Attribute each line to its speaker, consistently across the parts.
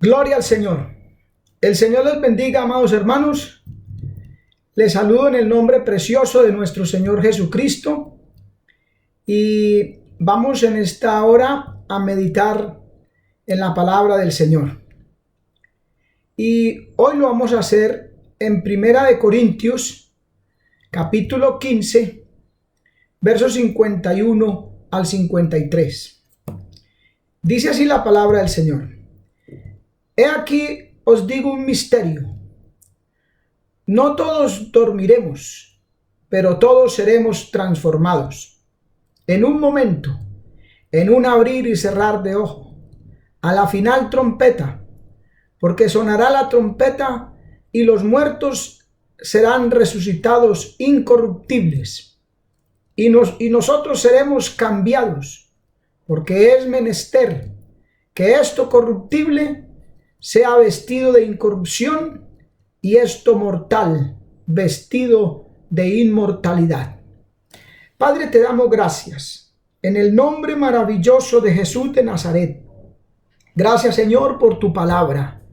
Speaker 1: Gloria al Señor. El Señor les bendiga, amados hermanos. Les saludo en el nombre precioso de nuestro Señor Jesucristo. Y vamos en esta hora a meditar en la palabra del Señor. Y hoy lo vamos a hacer en Primera de Corintios, capítulo 15, versos 51 al 53. Dice así la palabra del Señor. He aquí os digo un misterio. No todos dormiremos, pero todos seremos transformados. En un momento, en un abrir y cerrar de ojo, a la final trompeta, porque sonará la trompeta y los muertos serán resucitados incorruptibles, y nosotros seremos cambiados, porque es menester que esto corruptible sea vestido de incorrupción y esto mortal vestido de inmortalidad. Padre, te damos gracias en el nombre maravilloso de Jesús de Nazaret. Gracias, Señor, por tu palabra.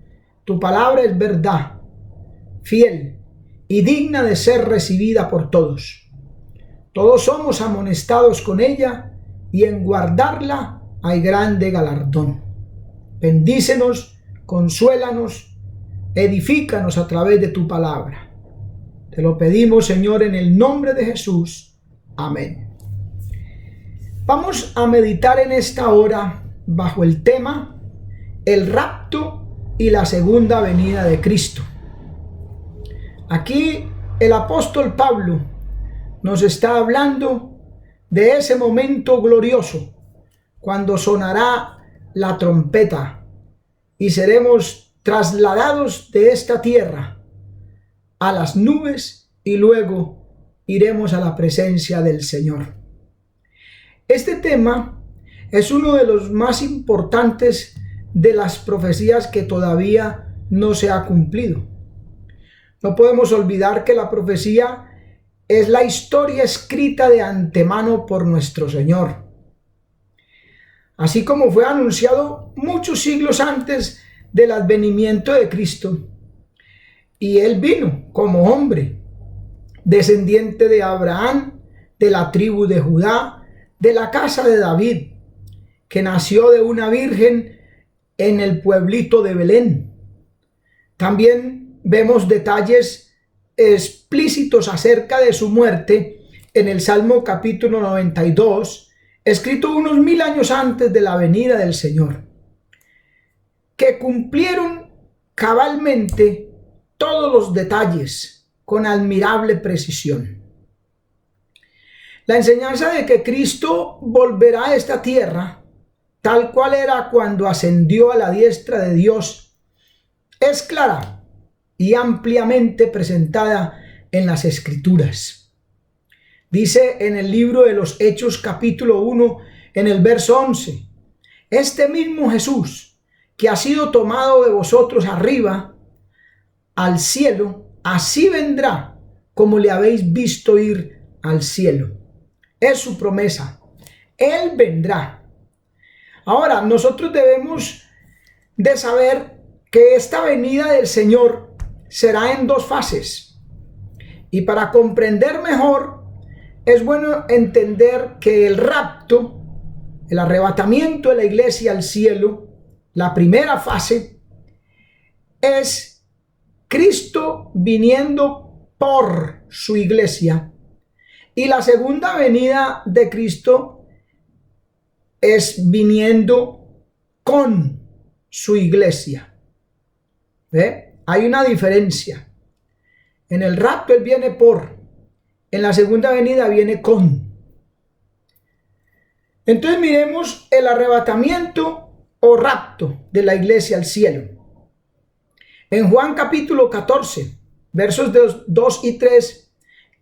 Speaker 1: Tu palabra es verdad, fiel y digna de ser recibida por todos. Todos somos amonestados con ella y en guardarla hay grande galardón. Bendícenos, consuélanos, edifícanos a través de tu palabra. Te lo pedimos, Señor, en el nombre de Jesús. Amén. Vamos a meditar en esta hora bajo el tema el rapto y la segunda venida de Cristo. Aquí el apóstol Pablo nos está hablando de ese momento glorioso cuando sonará la trompeta y seremos trasladados de esta tierra a las nubes y luego iremos a la presencia del Señor. Este tema es uno de los más importantes de las profecías que todavía no se ha cumplido. No podemos olvidar que la profecía es la historia escrita de antemano por nuestro Señor. Así como fue anunciado muchos siglos antes del advenimiento de Cristo. Y Él vino como hombre, descendiente de Abraham, de la tribu de Judá, de la casa de David, que nació de una virgen en el pueblito de Belén. También vemos detalles explícitos acerca de su muerte en el Salmo capítulo 92, escrito unos 1000 años antes de la venida del Señor, que cumplieron cabalmente todos los detalles con admirable precisión. La enseñanza de que Cristo volverá a esta tierra, tal cual era cuando ascendió a la diestra de Dios, es clara y ampliamente presentada en las Escrituras. Dice en el libro de los Hechos capítulo 1 en el verso 11, este mismo Jesús que ha sido tomado de vosotros arriba al cielo, así vendrá como le habéis visto ir al cielo. Es su promesa. Él vendrá. Ahora, nosotros debemos de saber que esta venida del Señor será en dos fases. Y para comprender mejor, es bueno entender que el rapto, el arrebatamiento de la iglesia al cielo, la primera fase, es Cristo viniendo por su iglesia. Y la segunda venida de Cristo es viniendo con su iglesia. ¿Ve? Hay una diferencia. En el rapto Él viene por, en la segunda venida viene con. Entonces miremos el arrebatamiento o rapto de la iglesia al cielo. En Juan capítulo 14, versos 2 y 3,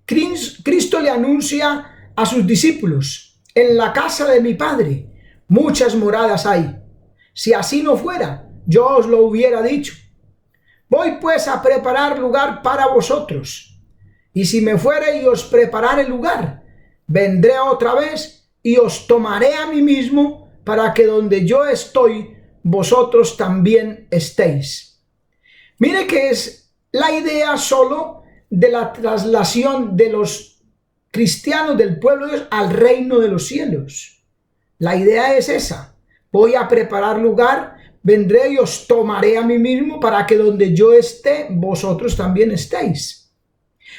Speaker 1: Cristo le anuncia a sus discípulos: en la casa de mi Padre muchas moradas hay. Si así no fuera, yo os lo hubiera dicho. Voy pues a preparar lugar para vosotros. Y si me fuere y os preparare lugar, vendré otra vez y os tomaré a mí mismo, para que donde yo estoy, vosotros también estéis. Mire que es la idea solo de la traslación de los cristianos del pueblo de Dios al reino de los cielos. La idea es esa: voy a preparar lugar, vendré y os tomaré a mí mismo para que donde yo esté, vosotros también estéis.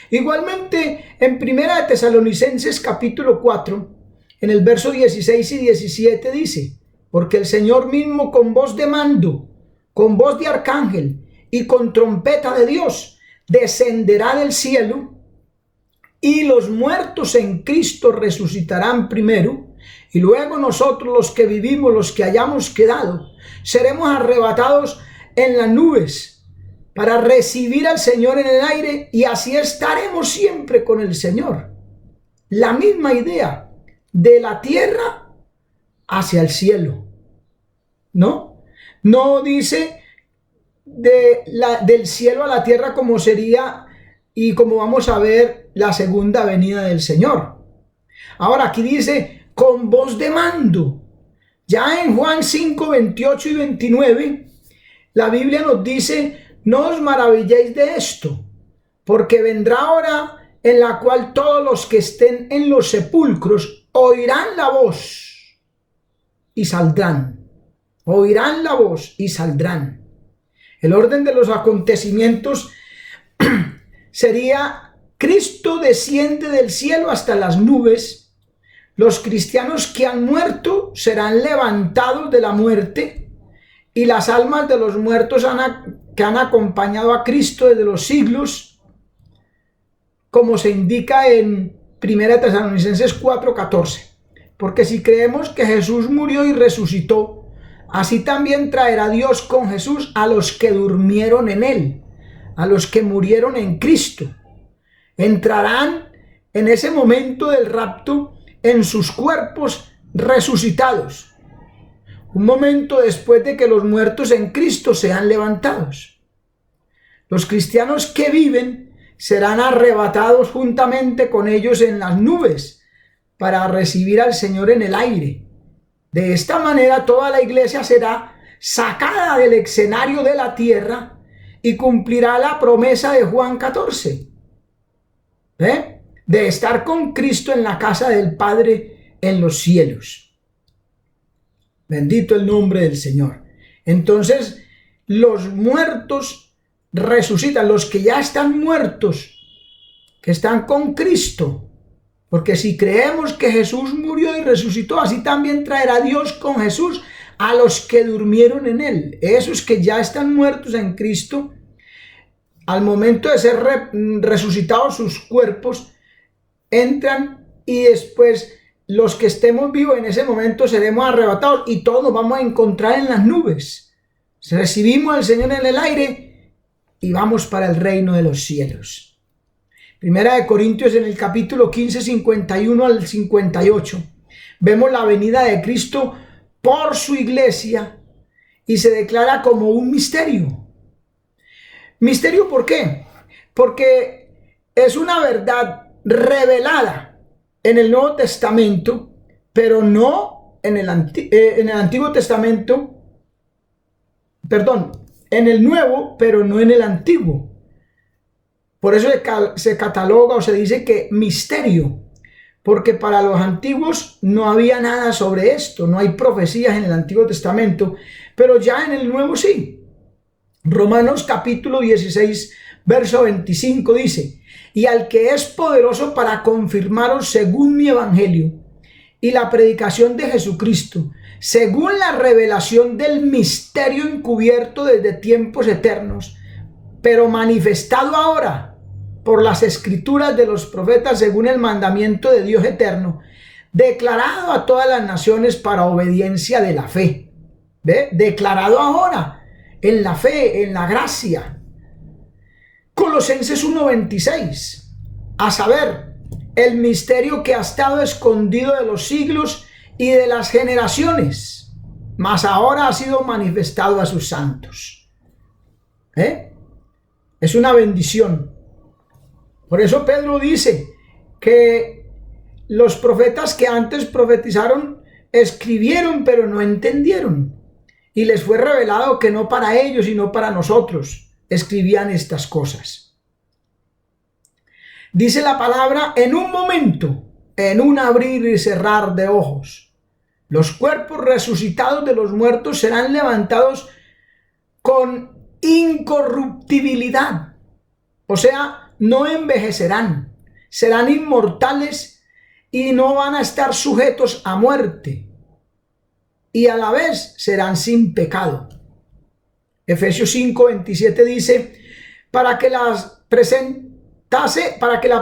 Speaker 1: Igualmente, en Primera de Tesalonicenses capítulo 4, en el verso 16 y 17 dice: porque el Señor mismo con voz de mando, con voz de arcángel y con trompeta de Dios, descenderá del cielo, y los muertos en Cristo resucitarán primero, y luego nosotros los que vivimos, los que hayamos quedado, seremos arrebatados en las nubes para recibir al Señor en el aire, y así estaremos siempre con el Señor. La misma idea de la tierra hacia el cielo, ¿no? No dice del cielo a la tierra como sería y como vamos a ver la segunda venida del Señor. Ahora aquí dice con voz de mando. Ya en Juan 5, 28 y 29, la Biblia nos dice: no os maravilléis de esto, porque vendrá hora en la cual todos los que estén en los sepulcros oirán la voz y saldrán. Oirán la voz y saldrán. El orden de los acontecimientos sería: Cristo desciende del cielo hasta las nubes. Los cristianos que han muerto serán levantados de la muerte, y las almas de los muertos que han acompañado a Cristo desde los siglos, como se indica en 1 Tesalonicenses 4:14. Porque si creemos que Jesús murió y resucitó, así también traerá Dios con Jesús a los que durmieron en él, a los que murieron en Cristo. Entrarán en ese momento del rapto en sus cuerpos resucitados, un momento después de que los muertos en Cristo sean levantados. Los cristianos que viven serán arrebatados juntamente con ellos en las nubes para recibir al Señor en el aire. De esta manera toda la iglesia será sacada del escenario de la tierra y cumplirá la promesa de Juan 14, de estar con Cristo en la casa del Padre en los cielos. Bendito el nombre del Señor. Entonces los muertos resucitan, los que ya están muertos, que están con Cristo. Porque si creemos que Jesús murió y resucitó, así también traerá Dios con Jesús a los que durmieron en él. Esos que ya están muertos en Cristo, al momento de ser resucitados sus cuerpos, entran, y después los que estemos vivos en ese momento seremos arrebatados y todos nos vamos a encontrar en las nubes. Recibimos al Señor en el aire y vamos para el reino de los cielos. Primera de Corintios, en el capítulo 15, 51 al 58, vemos la venida de Cristo por su iglesia y se declara como un misterio. ¿Misterio por qué? Porque es una verdad revelada en el Nuevo Testamento, pero no en el Antiguo Testamento, en el Nuevo, pero no en el Antiguo. Por eso se cataloga o se dice que misterio, porque para los antiguos no había nada sobre esto, no hay profecías en el Antiguo Testamento, pero ya en el Nuevo sí. Romanos capítulo 16, verso 25 dice: y al que es poderoso para confirmaros según mi evangelio y la predicación de Jesucristo, según la revelación del misterio encubierto desde tiempos eternos, pero manifestado ahora por las escrituras de los profetas según el mandamiento de Dios eterno, declarado a todas las naciones para obediencia de la fe. ¿Ve? Declarado ahora en la fe, en la gracia. Colosenses 1:26, a saber, el misterio que ha estado escondido de los siglos y de las generaciones, mas ahora ha sido manifestado a sus santos. Es una bendición. Por eso Pedro dice que los profetas que antes profetizaron escribieron, pero no entendieron. y les fue revelado que no para ellos, sino para nosotros escribían estas cosas. Dice la palabra, en un momento, en un abrir y cerrar de ojos, los cuerpos resucitados de los muertos serán levantados con incorruptibilidad. O sea, no envejecerán, serán inmortales y no van a estar sujetos a muerte. Y a la vez serán sin pecado. Efesios 5:27 dice, para que la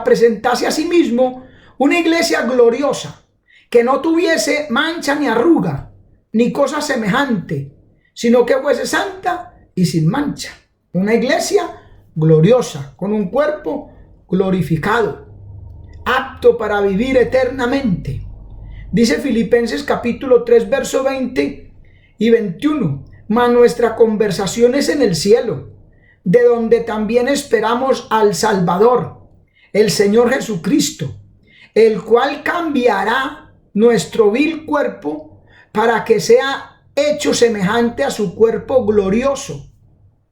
Speaker 1: presentase a sí mismo una iglesia gloriosa, que no tuviese mancha ni arruga, ni cosa semejante, sino que fuese santa y sin mancha. Una iglesia gloriosa, con un cuerpo glorificado, apto para vivir eternamente. Dice Filipenses capítulo 3, verso 20 y 21, mas nuestra conversación es en el cielo, de donde también esperamos al Salvador, el Señor Jesucristo, el cual cambiará nuestro vil cuerpo para que sea hecho semejante a su cuerpo glorioso,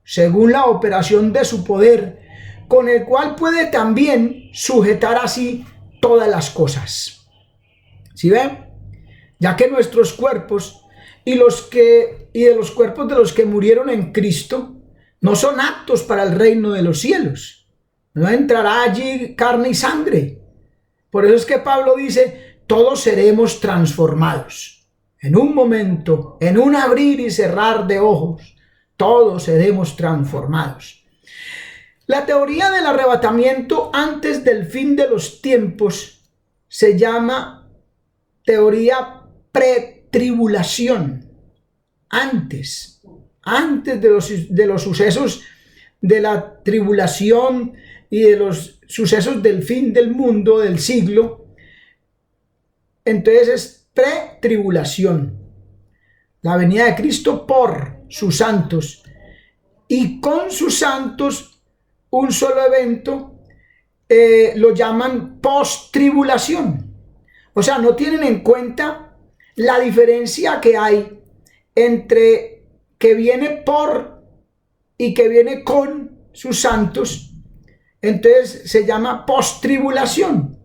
Speaker 1: según la operación de su poder, con el cual puede también sujetar así todas las cosas. ¿Sí ven? Ya que nuestros cuerpos y de los cuerpos de los que murieron en Cristo no son aptos para el reino de los cielos. No entrará allí carne y sangre. Por eso es que Pablo dice, todos seremos transformados. En un momento, en un abrir y cerrar de ojos, todos seremos transformados. La teoría del arrebatamiento antes del fin de los tiempos se llama teoría pretribulación. Antes de los sucesos de la tribulación y de los sucesos del fin del mundo, del siglo, entonces es pretribulación. La venida de Cristo por sus santos y con sus santos un solo evento, lo llaman post-tribulación. O sea, no tienen en cuenta la diferencia que hay entre que viene por y que viene con sus santos. Entonces se llama post-tribulación.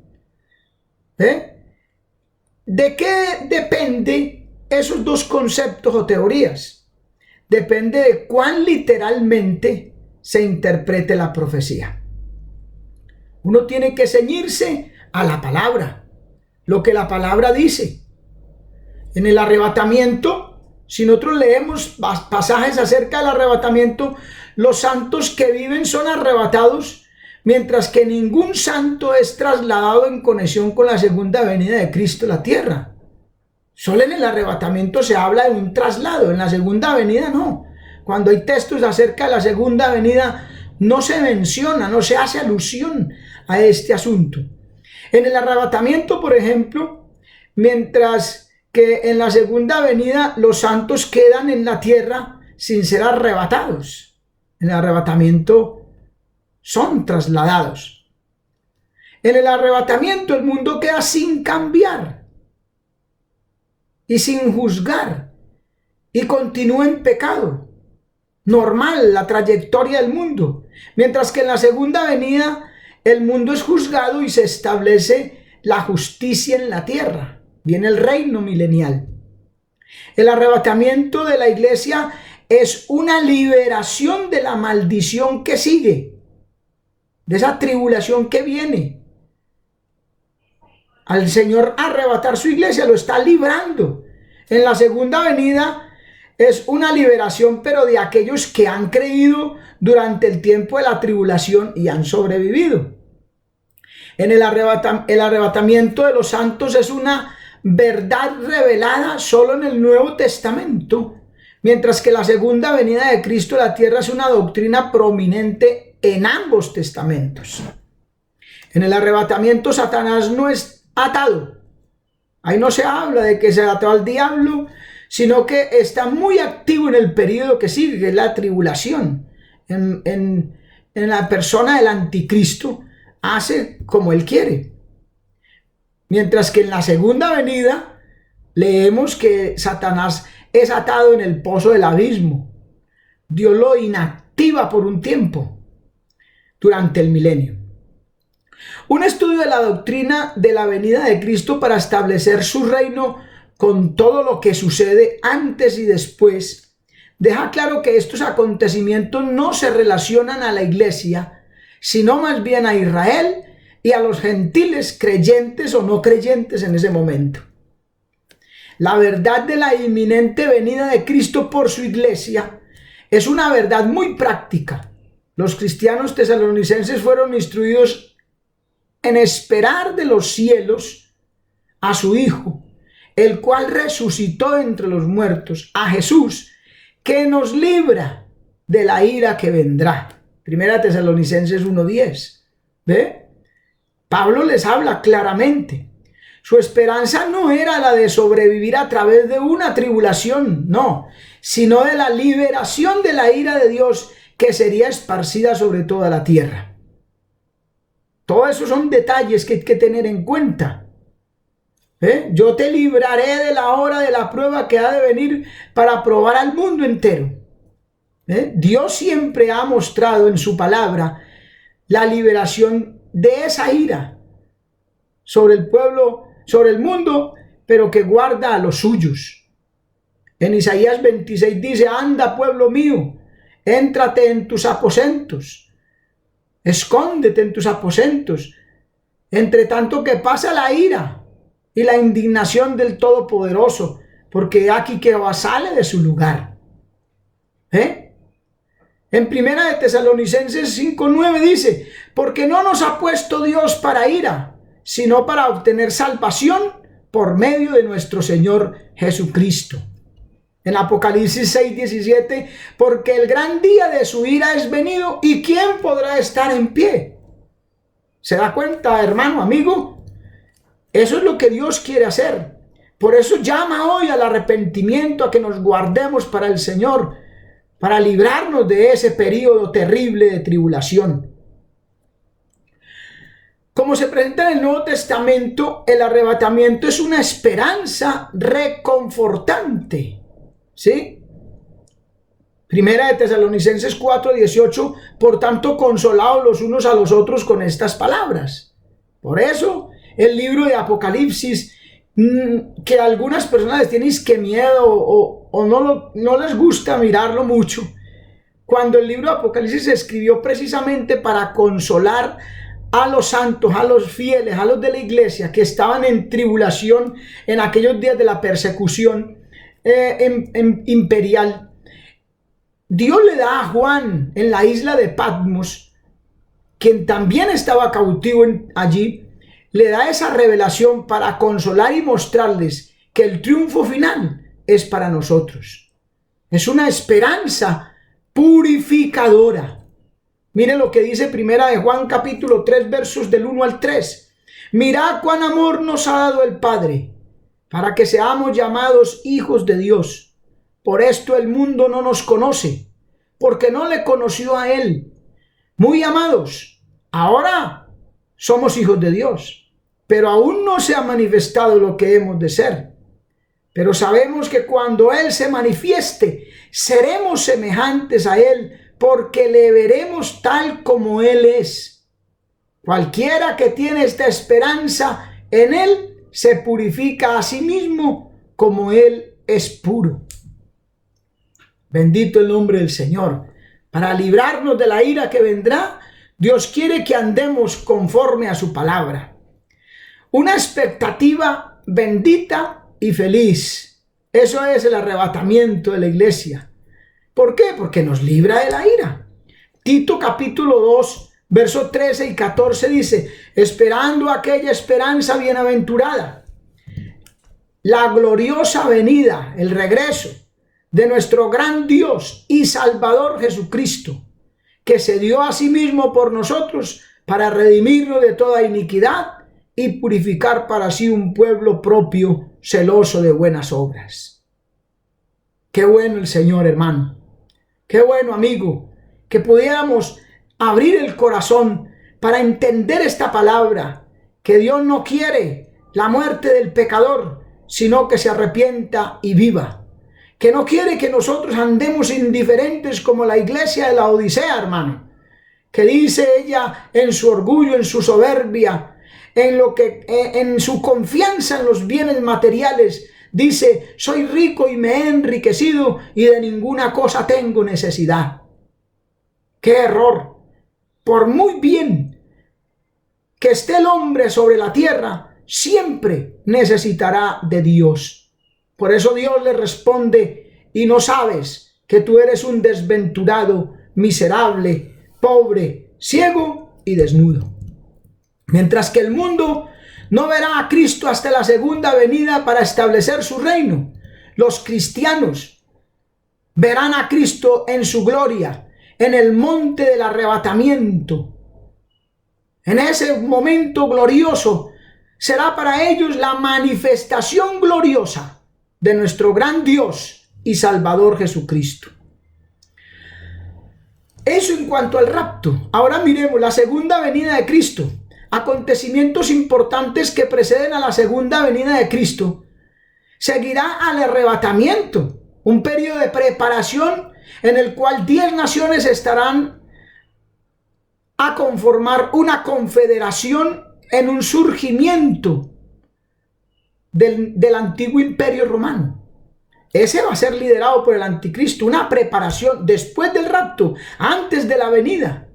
Speaker 1: ¿De qué depende esos dos conceptos o teorías? Depende de cuán literalmente se interprete la profecía. Uno tiene que ceñirse a la palabra, lo que la palabra dice. En el arrebatamiento, si nosotros leemos pasajes acerca del arrebatamiento, los santos que viven son arrebatados, mientras que ningún santo es trasladado en conexión con la segunda venida de Cristo a la tierra. Solo en el arrebatamiento se habla de un traslado, en la segunda venida no. Cuando hay textos acerca de la segunda venida, no se menciona, no se hace alusión a este asunto. En el arrebatamiento, por ejemplo, mientras que en la segunda venida los santos quedan en la tierra sin ser arrebatados. En el arrebatamiento son trasladados. En el arrebatamiento el mundo queda sin cambiar y sin juzgar y continúa en pecado. Normal la trayectoria del mundo. Mientras que en la segunda venida el mundo es juzgado y se establece la justicia en la tierra. Viene el reino milenial. El arrebatamiento de la iglesia es una liberación de la maldición que sigue, de esa tribulación que viene. Al Señor arrebatar su iglesia lo está librando. En la segunda venida es una liberación, pero de aquellos que han creído durante el tiempo de la tribulación y han sobrevivido. El arrebatamiento de los santos es una verdad revelada solo en el Nuevo Testamento, mientras que la segunda venida de Cristo a la tierra es una doctrina prominente en ambos testamentos. En el arrebatamiento Satanás no es atado. Ahí no se habla de que se ató al diablo, sino que está muy activo en el periodo que sigue, que es la tribulación. En la persona del anticristo hace como él quiere. Mientras que en la segunda venida leemos que Satanás es atado en el pozo del abismo. Dios lo inactiva por un tiempo durante el milenio. Un estudio de la doctrina de la venida de Cristo para establecer su reino con todo lo que sucede antes y después deja claro que estos acontecimientos no se relacionan a la iglesia, sino más bien a Israel y a los gentiles creyentes o no creyentes en ese momento. La verdad de la inminente venida de Cristo por su iglesia es una verdad muy práctica. Los cristianos tesalonicenses fueron instruidos en esperar de los cielos a su Hijo, el cual resucitó entre los muertos, a Jesús, que nos libra de la ira que vendrá. Primera Tesalonicenses 1:10. ¿Ve? Pablo les habla claramente. Su esperanza no era la de sobrevivir a través de una tribulación, no, sino de la liberación de la ira de Dios que sería esparcida sobre toda la tierra. Todos esos son detalles que hay que tener en cuenta. Yo te libraré de la hora de la prueba que ha de venir para probar al mundo entero. Dios siempre ha mostrado en su palabra la liberación de esa ira sobre el pueblo, sobre el mundo, pero que guarda a los suyos. En Isaías 26 dice: anda, pueblo mío, éntrate en tus aposentos, escóndete en tus aposentos, entre tanto que pasa la ira y la indignación del Todopoderoso, porque aquí que sale de su lugar. En Primera de Tesalonicenses 5:9 dice: porque no nos ha puesto Dios para ira, sino para obtener salvación por medio de nuestro Señor Jesucristo. En Apocalipsis 6:17: porque el gran día de su ira es venido, ¿y quién podrá estar en pie? ¿Se da cuenta, hermano, amigo? Eso es lo que Dios quiere hacer. Por eso llama hoy al arrepentimiento, a que nos guardemos para el Señor, para librarnos de ese periodo terrible de tribulación. Como se presenta en el Nuevo Testamento, el arrebatamiento es una esperanza reconfortante. ¿Sí? Primera de Tesalonicenses 4:18: por tanto, consolaos los unos a los otros con estas palabras. Por eso, el libro de Apocalipsis, que a algunas personas les tienen que miedo o no les gusta mirarlo mucho, cuando el libro de Apocalipsis se escribió precisamente para consolar a los santos, a los fieles, a los de la iglesia que estaban en tribulación en aquellos días de la persecución imperial. Dios le da a Juan en la isla de Patmos, quien también estaba cautivo allí, le da esa revelación para consolar y mostrarles que el triunfo final es para nosotros. Es una esperanza purificadora. Mire lo que dice Primera de Juan capítulo 3 versos del 1 al 3. Mirad cuán amor nos ha dado el Padre, para que seamos llamados hijos de Dios. Por esto el mundo no nos conoce, porque no le conoció a Él. Muy amados, ahora somos hijos de Dios, pero aún no se ha manifestado lo que hemos de ser. Pero sabemos que cuando Él se manifieste, seremos semejantes a Él, porque le veremos tal como Él es. Cualquiera que tiene esta esperanza en Él se purifica a sí mismo como Él es puro. Bendito el nombre del Señor. Para librarnos de la ira que vendrá, Dios quiere que andemos conforme a su palabra. Una expectativa bendita y feliz. Eso es el arrebatamiento de la iglesia. ¿Por qué? Porque nos libra de la ira. Tito capítulo 2, versos 13 y 14 dice: esperando aquella esperanza bienaventurada, la gloriosa venida, el regreso de nuestro gran Dios y Salvador Jesucristo, que se dio a sí mismo por nosotros para redimirnos de toda iniquidad y purificar para sí un pueblo propio, celoso de buenas obras. Qué bueno el Señor, hermano. Qué bueno, amigo, que pudiéramos abrir el corazón para entender esta palabra, que Dios no quiere la muerte del pecador, sino que se arrepienta y viva. que no quiere que nosotros andemos indiferentes como la iglesia de la Odisea, hermano, que dice ella en su orgullo, en su soberbia, en su confianza en los bienes materiales, dice: soy rico y me he enriquecido y de ninguna cosa tengo necesidad. ¡Qué error! Por muy bien que esté el hombre sobre la tierra, siempre necesitará de Dios. Por eso Dios le responde: ¿y no sabes que tú eres un desventurado, miserable, pobre, ciego y desnudo? Mientras que el mundo no verá a Cristo hasta la segunda venida para establecer su reino, los cristianos verán a Cristo en su gloria, en el monte del arrebatamiento. En ese momento glorioso será para ellos la manifestación gloriosa de nuestro gran Dios y Salvador Jesucristo. Eso en cuanto al rapto. Ahora miremos la segunda venida de Cristo. Acontecimientos importantes que preceden a la segunda venida de Cristo. Seguirá al arrebatamiento, un periodo de preparación en el cual 10 naciones estarán a conformar una confederación en un surgimiento del antiguo imperio romano. Ese va a ser liderado por el anticristo, una preparación después del rapto, antes de la venida.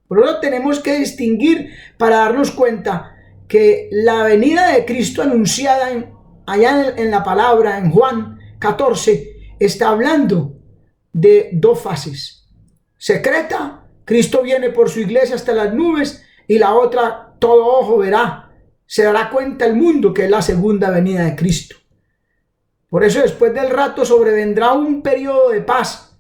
Speaker 1: Por eso tenemos que distinguir para darnos cuenta que la venida de Cristo anunciada allá en la palabra, en Juan 14, está hablando de 2 fases. Secreta, Cristo viene por su iglesia hasta las nubes, y la otra, todo ojo verá, se dará cuenta el mundo, que es la segunda venida de Cristo. Por eso después del rato sobrevendrá un periodo de paz,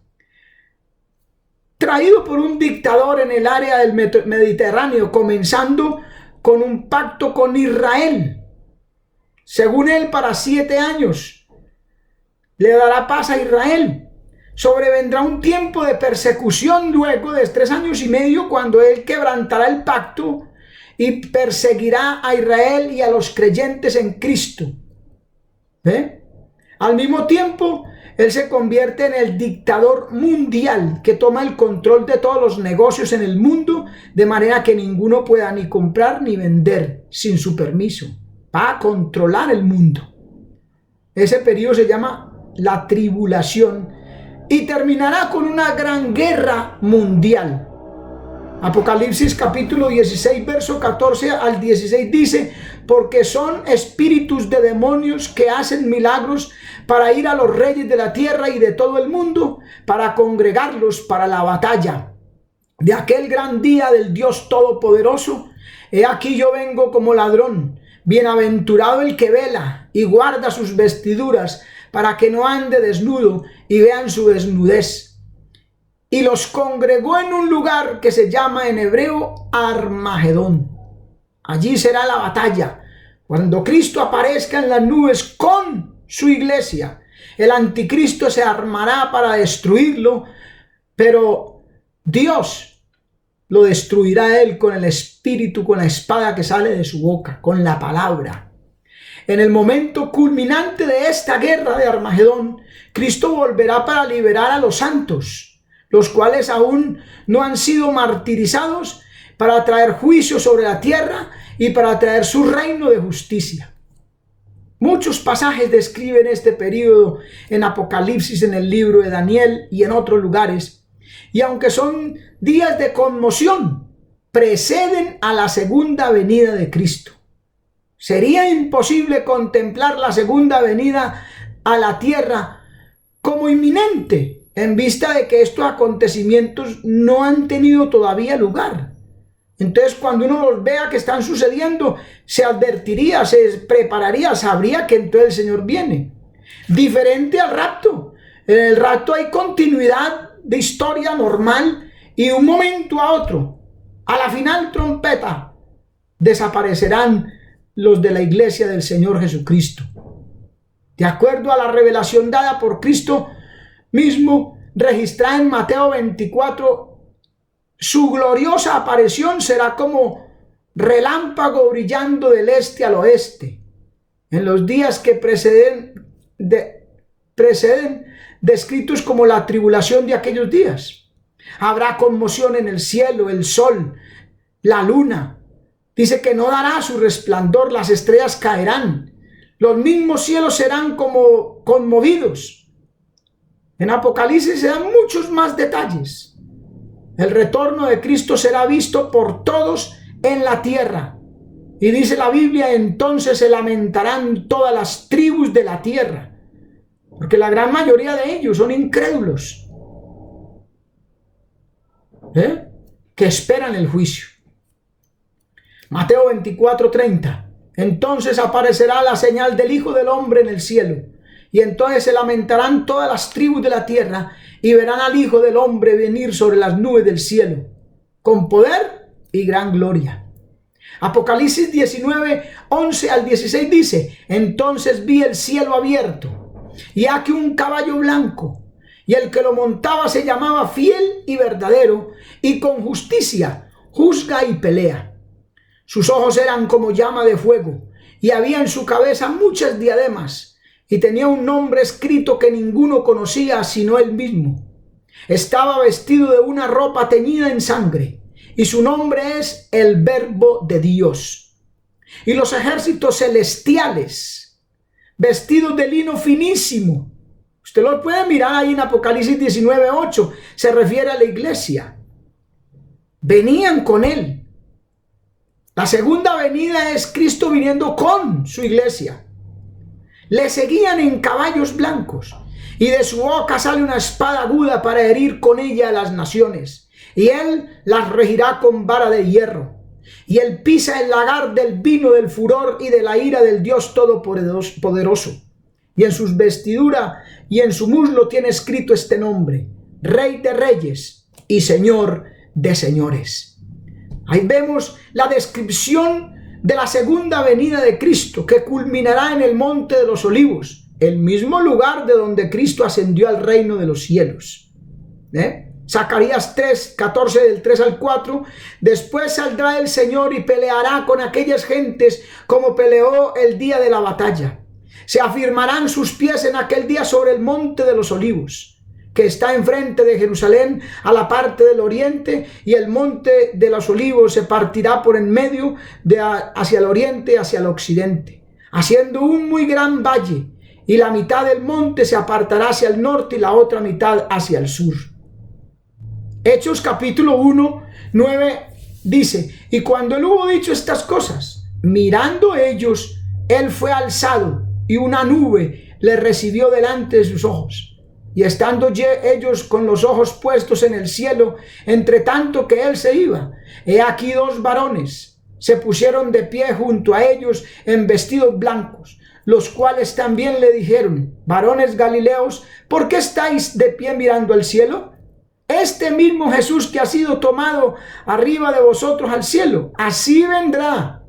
Speaker 1: traído por un dictador en el área del Mediterráneo, comenzando con un pacto con Israel. Según él, para 7 años le dará paz a Israel. Sobrevendrá un tiempo de persecución luego de 3 años y medio, cuando él quebrantará el pacto y perseguirá a Israel y a los creyentes en Cristo. ¿Ve? Al mismo tiempo, él se convierte en el dictador mundial que toma el control de todos los negocios en el mundo, de manera que ninguno pueda ni comprar ni vender sin su permiso. Va a controlar el mundo. Ese periodo se llama la tribulación y terminará con una gran guerra mundial. Apocalipsis capítulo 16, verso 14 al 16 dice: porque son espíritus de demonios que hacen milagros para ir a los reyes de la tierra y de todo el mundo, para congregarlos para la batalla de aquel gran día del Dios Todopoderoso. He aquí yo vengo como ladrón. Bienaventurado el que vela y guarda sus vestiduras, para que no ande desnudo y vean su desnudez. Y los congregó en un lugar que se llama en hebreo Armagedón. Allí será la batalla, cuando Cristo aparezca en las nubes con su iglesia. El anticristo se armará para destruirlo, pero Dios lo destruirá a él con el espíritu, con la espada que sale de su boca, con la palabra. En el momento culminante de esta guerra de Armagedón, Cristo volverá para liberar a los santos, los cuales aún no han sido martirizados, para traer juicio sobre la tierra y para traer su reino de justicia. Muchos pasajes describen este periodo en Apocalipsis, en el libro de Daniel y en otros lugares. Y aunque son días de conmoción, preceden a la segunda venida de Cristo. Sería imposible contemplar la segunda venida a la tierra como inminente, en vista de que estos acontecimientos no han tenido todavía lugar. Entonces, cuando uno los vea que están sucediendo, se advertiría, se prepararía, sabría que entonces el Señor viene. Diferente al rapto. En el rapto hay continuidad de historia normal y de un momento a otro, a la final trompeta, desaparecerán los de la iglesia del Señor Jesucristo. De acuerdo a la revelación dada por Cristo mismo, registrada en Mateo 24, su gloriosa aparición será como relámpago brillando del este al oeste. En los días que preceden descritos como la tribulación de aquellos días. Habrá conmoción en el cielo, el sol, la luna. Dice que no dará su resplandor, las estrellas caerán. Los mismos cielos serán como conmovidos. En Apocalipsis se dan muchos más detalles. El retorno de Cristo será visto por todos en la tierra. Y dice la Biblia, entonces se lamentarán todas las tribus de la tierra. Porque la gran mayoría de ellos son incrédulos, que esperan el juicio. Mateo 24:30. Entonces aparecerá la señal del Hijo del Hombre en el cielo, y entonces se lamentarán todas las tribus de la tierra, y verán al Hijo del Hombre venir sobre las nubes del cielo, con poder y gran gloria. Apocalipsis 19:11-16 dice, entonces vi el cielo abierto, y aquí un caballo blanco, y el que lo montaba se llamaba Fiel y Verdadero, y con justicia juzga y pelea. Sus ojos eran como llama de fuego, y había en su cabeza muchas diademas, y tenía un nombre escrito que ninguno conocía sino él mismo. Estaba vestido de una ropa teñida en sangre, y su nombre es el Verbo de Dios. Y los ejércitos celestiales, vestidos de lino finísimo, usted lo puede mirar ahí en Apocalipsis 19:8, se refiere a la iglesia, venían con él. La segunda venida es Cristo viniendo con su iglesia. Le seguían en caballos blancos, y de su boca sale una espada aguda para herir con ella a las naciones, y él las regirá con vara de hierro. Y él pisa el lagar del vino del furor y de la ira del Dios Todopoderoso. Y en sus vestiduras y en su muslo tiene escrito este nombre: Rey de Reyes y Señor de Señores. Ahí vemos la descripción de la segunda venida de Cristo, que culminará en el Monte de los Olivos, el mismo lugar de donde Cristo ascendió al reino de los cielos. Zacarías 3:14 del 3 al 4, después saldrá el Señor y peleará con aquellas gentes como peleó el día de la batalla. Se afirmarán sus pies en aquel día sobre el Monte de los Olivos, que está enfrente de Jerusalén a la parte del oriente, y el Monte de los Olivos se partirá por en medio hacia el oriente y hacia el occidente, haciendo un muy gran valle, y la mitad del monte se apartará hacia el norte y la otra mitad hacia el sur. Hechos capítulo 1:9 dice, y cuando él hubo dicho estas cosas, mirando ellos, él fue alzado, y una nube le recibió delante de sus ojos. Y estando ellos con los ojos puestos en el cielo, entre tanto que él se iba, he aquí dos varones se pusieron de pie junto a ellos en vestidos blancos, los cuales también le dijeron, varones galileos, ¿por qué estáis de pie mirando al cielo? Este mismo Jesús que ha sido tomado arriba de vosotros al cielo, así vendrá,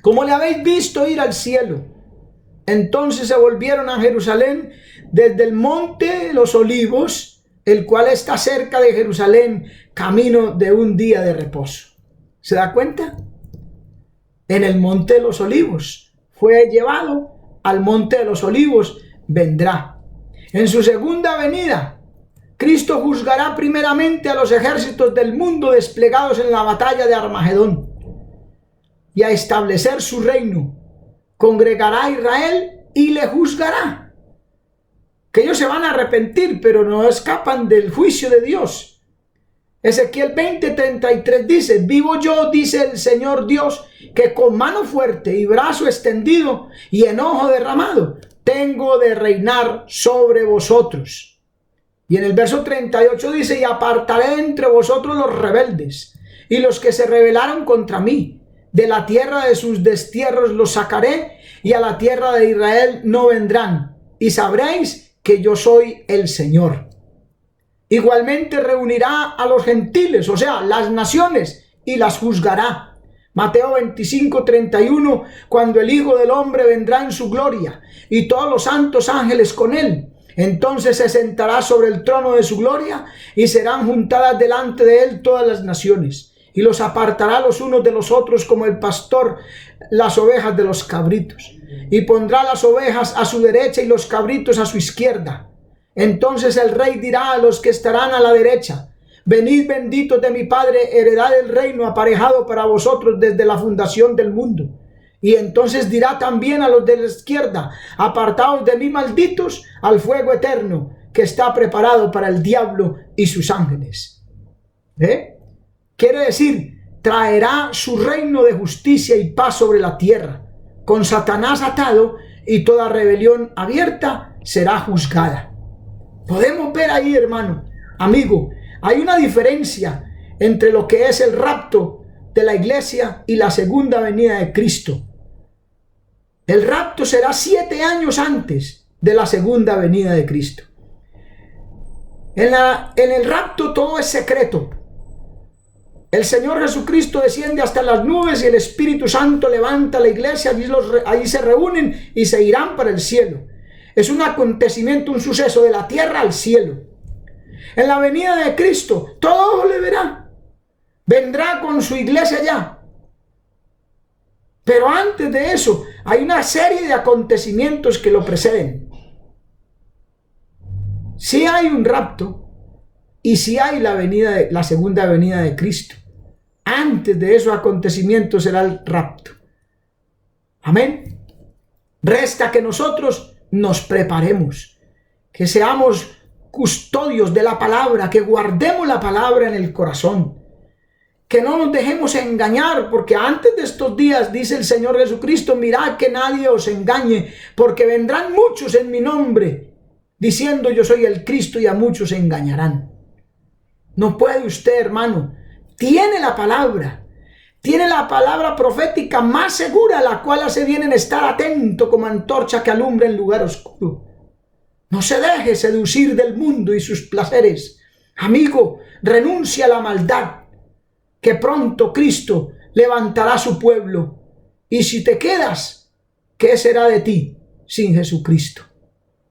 Speaker 1: como le habéis visto ir al cielo. Entonces se volvieron a Jerusalén desde el Monte de los Olivos, el cual está cerca de Jerusalén, camino de un día de reposo. ¿Se da cuenta? En el Monte de los Olivos fue llevado, al Monte de los Olivos vendrá. En su segunda venida, Cristo juzgará primeramente a los ejércitos del mundo desplegados en la batalla de Armagedón, y a establecer su reino. Congregará a Israel y le juzgará. Que ellos se van a arrepentir, pero no escapan del juicio de Dios. Ezequiel 20:33 dice, vivo yo, dice el Señor Dios, que con mano fuerte y brazo extendido y enojo derramado, tengo de reinar sobre vosotros. Y en el verso 38 dice, y apartaré entre vosotros los rebeldes y los que se rebelaron contra mí. De la tierra de sus destierros los sacaré, y a la tierra de Israel no vendrán, y sabréis que yo soy el Señor. Igualmente reunirá a los gentiles, o sea, las naciones, y las juzgará. Mateo 25:31, cuando el Hijo del Hombre vendrá en su gloria, y todos los santos ángeles con él, entonces se sentará sobre el trono de su gloria, y serán juntadas delante de él todas las naciones. Y los apartará los unos de los otros como el pastor las ovejas de los cabritos. Y pondrá las ovejas a su derecha y los cabritos a su izquierda. Entonces el rey dirá a los que estarán a la derecha: venid benditos de mi Padre, heredad del reino aparejado para vosotros desde la fundación del mundo. Y entonces dirá también a los de la izquierda: apartaos de mí, malditos, al fuego eterno que está preparado para el diablo y sus ángeles. Quiere decir, traerá su reino de justicia y paz sobre la tierra, con Satanás atado, y toda rebelión abierta será juzgada. Podemos ver ahí, hermano, amigo, hay una diferencia entre lo que es el rapto de la iglesia y la segunda venida de Cristo. El rapto será 7 años antes de la segunda venida de Cristo. En el rapto todo es secreto. El Señor Jesucristo desciende hasta las nubes y el Espíritu Santo levanta la iglesia. Ahí se reúnen y se irán para el cielo. Es un acontecimiento, un suceso de la tierra al cielo. En la venida de Cristo todo le verá. Vendrá con su iglesia ya. Pero antes de eso hay una serie de acontecimientos que lo preceden. Sí hay un rapto y sí hay la segunda venida de Cristo. Antes de esos acontecimientos será el rapto. Amén. Resta que nosotros nos preparemos, que seamos custodios de la palabra, que guardemos la palabra en el corazón, que no nos dejemos engañar, porque antes de estos días, dice el Señor Jesucristo: mirad que nadie os engañe, porque vendrán muchos en mi nombre, diciendo yo soy el Cristo, y a muchos engañarán. No puede usted, hermano, tiene la palabra profética más segura, la cual hace bien en estar atento como antorcha que alumbra en lugar oscuro. No se deje seducir del mundo y sus placeres. Amigo, renuncia a la maldad, que pronto Cristo levantará su pueblo. Y si te quedas, ¿qué será de ti sin Jesucristo?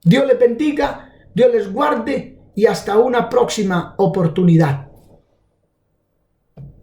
Speaker 1: Dios les bendiga, Dios les guarde, y hasta una próxima oportunidad.